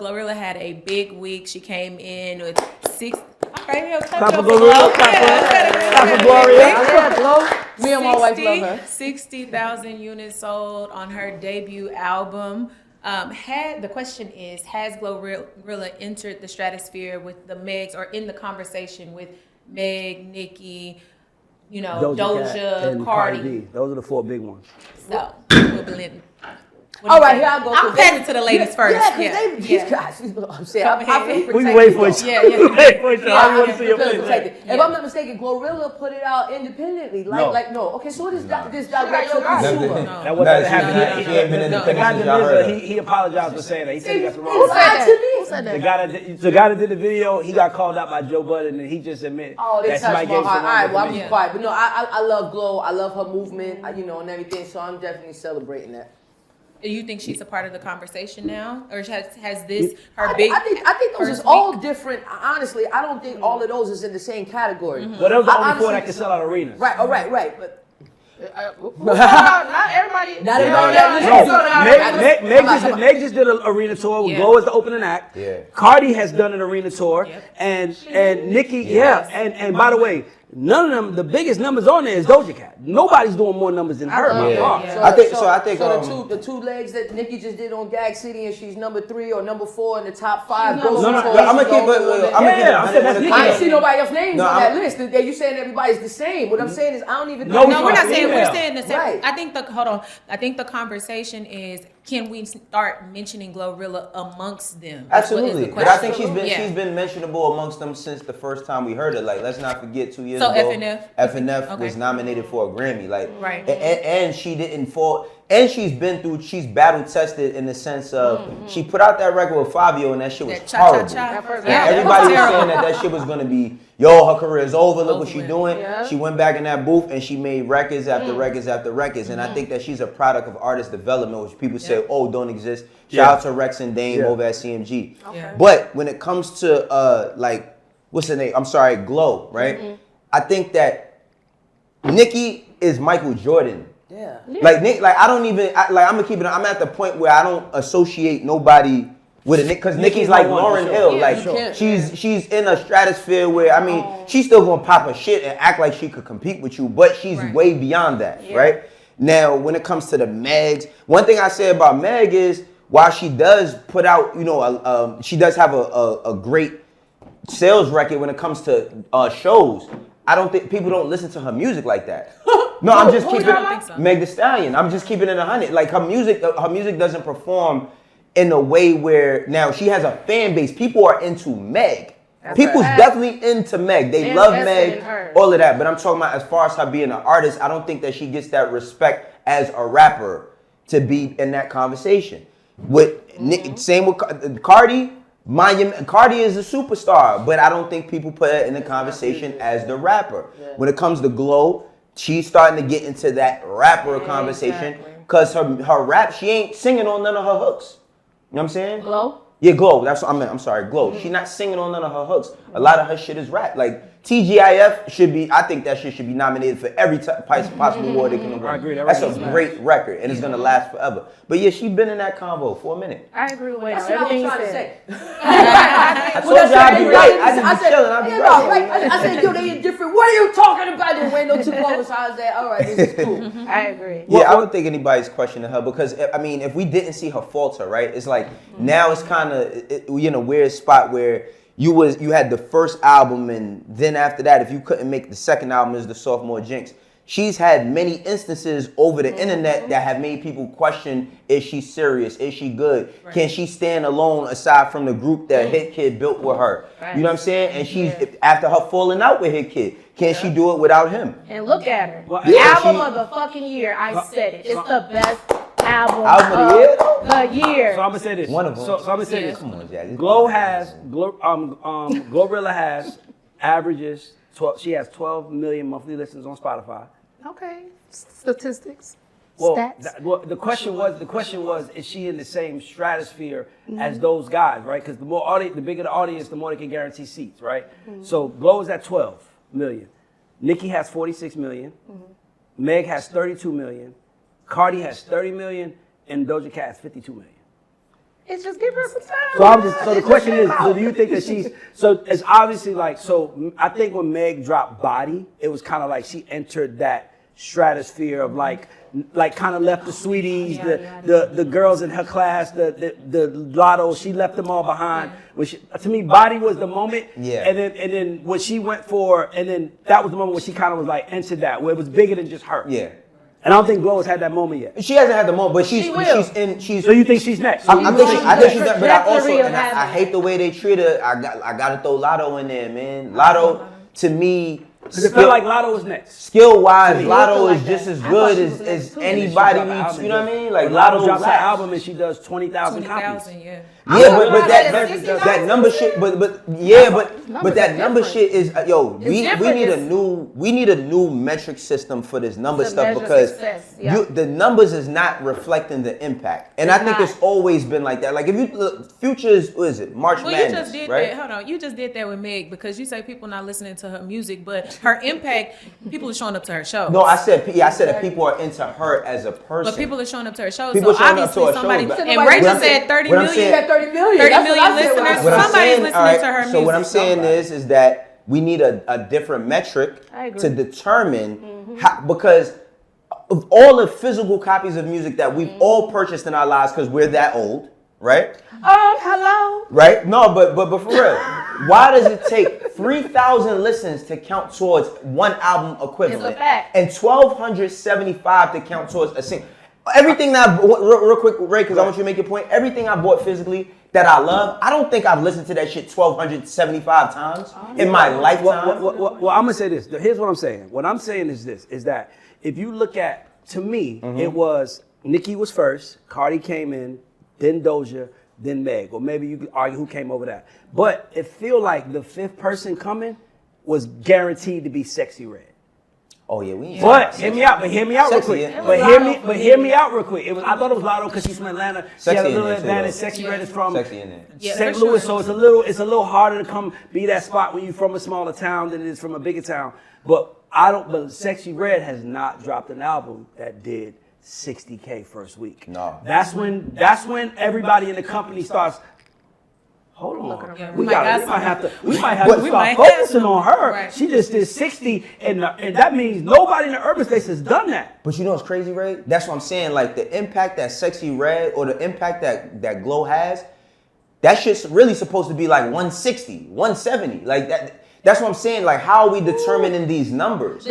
GloRilla had a big week. She came in with six. All right, yo, Clap for GloRilla. Clap for Gloria. Me and my wife love her. 60,000 units sold on her debut album. The question is, has GloRilla entered the stratosphere with the Megs, or in the conversation with Meg, Nicki, Doja, and Cardi? B. Those are the 4 big ones. So, we'll blend. All right, here I go. I'm passing to the ladies first. These guys, I'm saying, I feel protected. We can wait for it. Wait for it. I want to see your face. If I'm not mistaken, GloRilla put it out independently. No. Okay, so what is this direct to consumer? That wasn't happening. She ain't been independent since y'all heard her. He apologized for saying that. He said he got the wrong. Who said that? The guy that did the video, he got called out by Joe Budden, and he just admitted. Oh, they that touched my heart. All right, well, I'm just quiet. But no, I love Glo. I love her movement, and everything. So I'm definitely celebrating that. Do you think she's a part of the conversation now, or has this her I big? I think those is all different. Honestly, I don't think all of those is in the same category. Well, those are the only 4 that can sell out arenas. Right. But not everybody. Not everybody. Meg just did an arena tour with Glo as the opening act. Yeah. Cardi has done an arena tour, and Nicki, and by the way, none of them, the biggest numbers on there is Doja Cat. Nobody's doing more numbers than her. I think the two legs that Nicki just did on Gag City, and she's number 3 or number 4 in the top 5. I'm gonna keep it. I ain't see nobody else's names on that list. You saying everybody's the same? What I'm saying is I don't even know. No, we're not saying we're saying the same. Right. I think the conversation is, can we start mentioning GloRilla amongst them? Absolutely, but I think she's been mentionable amongst them since the first time we heard it. Like, let's not forget 2 years ago. FNF was nominated for a Grammy. Like, right. And she didn't fall. And she's battle tested in the sense of she put out that record with Fabio, and that shit was horrible. Everybody was saying that shit was gonna be, her career is over. Look what she's doing. Yeah. She went back in that booth and she made records after records after records. And I think that she's a product of artist development, which people say, don't exist. Shout out to Rex and Dame over at CMG. Okay. But when it comes to what's her name? I'm sorry, Glo, right? I think that Nicki is Michael Jordan. Yeah. I don't even I'm gonna keep it. I'm at the point where I don't associate nobody with a Nick, because Nicki's like Lauryn Hill. She's in a stratosphere where she's still gonna pop her shit and act like she could compete with you, but she's way beyond that, right? Now, when it comes to the Megs, one thing I say about Meg is while she does put out, she does have a great sales record when it comes to shows. I don't think people don't listen to her music like that. No, I'm just keeping Meg Thee Stallion. I'm just keeping it 100. Like her music doesn't perform in a way where now she has a fan base. People are into Meg. People's definitely into Meg. They love Meg, all of that. But I'm talking about as far as her being an artist, I don't think that she gets that respect as a rapper to be in that conversation. Same with Cardi. Cardi is a superstar, but I don't think people put her in the conversation as the rapper. When it comes to Glo, she's starting to get into that rapper conversation because her rap, she ain't singing on none of her hooks. You know what I'm saying? Glo? Yeah, Glo. That's what I meant. I'm sorry, Glo. She's not singing on none of her hooks. A lot of her shit is rap. Like TGIF I think that shit should be nominated for every possible award they can win. I agree. That's a great record, and it's gonna last forever. But yeah, she's been in that convo for a minute. I agree with everything you said. I told you I'd be right. I just be chilling. I'd be right. I said, they indifferent. What are you talking about? There ain't no 2 over. So I said, all right, this is cool. I agree. Yeah, I don't think anybody's questioning her because if we didn't see her falter, right? It's like now it's kind of in a weird spot where you had the first album, and then after that, if you couldn't make the second album, is the sophomore jinx. She's had many instances over the internet that have made people question: is she serious? Is she good? Right. Can she stand alone aside from the group that Hit Kid built with her? Right. You know what I'm saying? And she's after her falling out with Hit Kid, can she do it without him? And look at her. Well, album of the fucking year. I said it. It's the best album of the year. So I'm gonna say this. One of them. So I'm gonna say this. Come on, Jack. GloRilla has averages. She has 12 million monthly listens on Spotify. Okay. Statistics. Well, Stats. The question was, is she in the same stratosphere as those guys, right? Because the bigger the audience, the more they can guarantee seats, right? So Glo is at 12 million. Nicki has 46 million. Meg has 32 million. Cardi has 30 million, and Doja Cat has 52 million. It's just give her some time. So the question is, so do you think that so it's obviously like, so I think when Meg dropped Body, it was kind of like she entered that stratosphere of like kind of left the sweeties, the girls in her class, the Latto, she left them all behind. When to me, Body was the moment. Yeah. And then what she went for, and then that was the moment where she kind of was like entered that, where it was bigger than just her. Yeah. And I don't think Glo has had that moment yet. She hasn't had the moment, but she's So you think she's next? I think she's next, but I also Trajectory of I hate the way they treat her. I gotta throw Latto in there, man. Latto to me. Because it felt like Latto was next. Skill wise, To me. Latto is just as good as anybody. You know what I mean? Like Latto drops her album and she does 20,000 copies. 20,000, yeah. Yeah, but that number shit, but that number shit is we need a new metric system for this number To stuff measure because success, yeah. the numbers is not reflecting the impact, and I think not. it's always been like that. Like if you look, Future's what is it, March Well, Madness, you just did right? that. Hold on, you just did that with Meg because you say people not listening to her music, but her impact, people are showing up to her shows. No, I said that people are into her as a person. But people are showing up to her shows. People so showing up to obviously her somebody. shows, but- And Rachel What I'm said 30 what I'm million. saying- 30 million. 30 That's what million I said when I listeners. said it. Somebody's listening to her music. So what I'm saying is that we need a different metric I agree. to determine how, because of all the physical copies of music that we've all purchased in our lives because we're that old, right? Hello. Right? No, but for real, why does it take 3,000 listens to count towards one album equivalent, It's a fact. and 1,275 to count towards a single? Everything that real quick, Ray, because I want you to make your point. Everything I bought physically that I love, I don't think I've listened to that shit 1,275 times in my lifetime. Well, I'm gonna say this. Here's what I'm saying. What I'm saying is this: is that if you look at, to me, it was Nicki was first, Cardi came in, then Doja, then Meg, or maybe you could argue who came over that. But it feel like the fifth person coming was guaranteed to be Sexyy Red. Oh yeah, we. But hear me out real Sexy, quick. yeah. But hear me out real quick. I thought it was Latto because she's from Atlanta. She had a Sexy in little there, too, advantage. though. Sexyy Red is from Sexy in there. Yeah, St. for Louis, sure. so it's a little harder to come be that spot when you're from a smaller town than it is from a bigger town. But but Sexyy Red has not dropped an album that did 60K first week. No. That's when everybody in the company starts. Hold on. Yeah, we we might have to we start might have focusing to. on her. Right. She just did 60, and that means nobody in the urban space has done that. But you know what's crazy, Ray? That's what I'm saying. Like the impact that Sexyy Red or the impact that Glo has, that shit's really supposed to be like 160, 170. Like that. That's what I'm saying. Like, how are we determining these numbers? The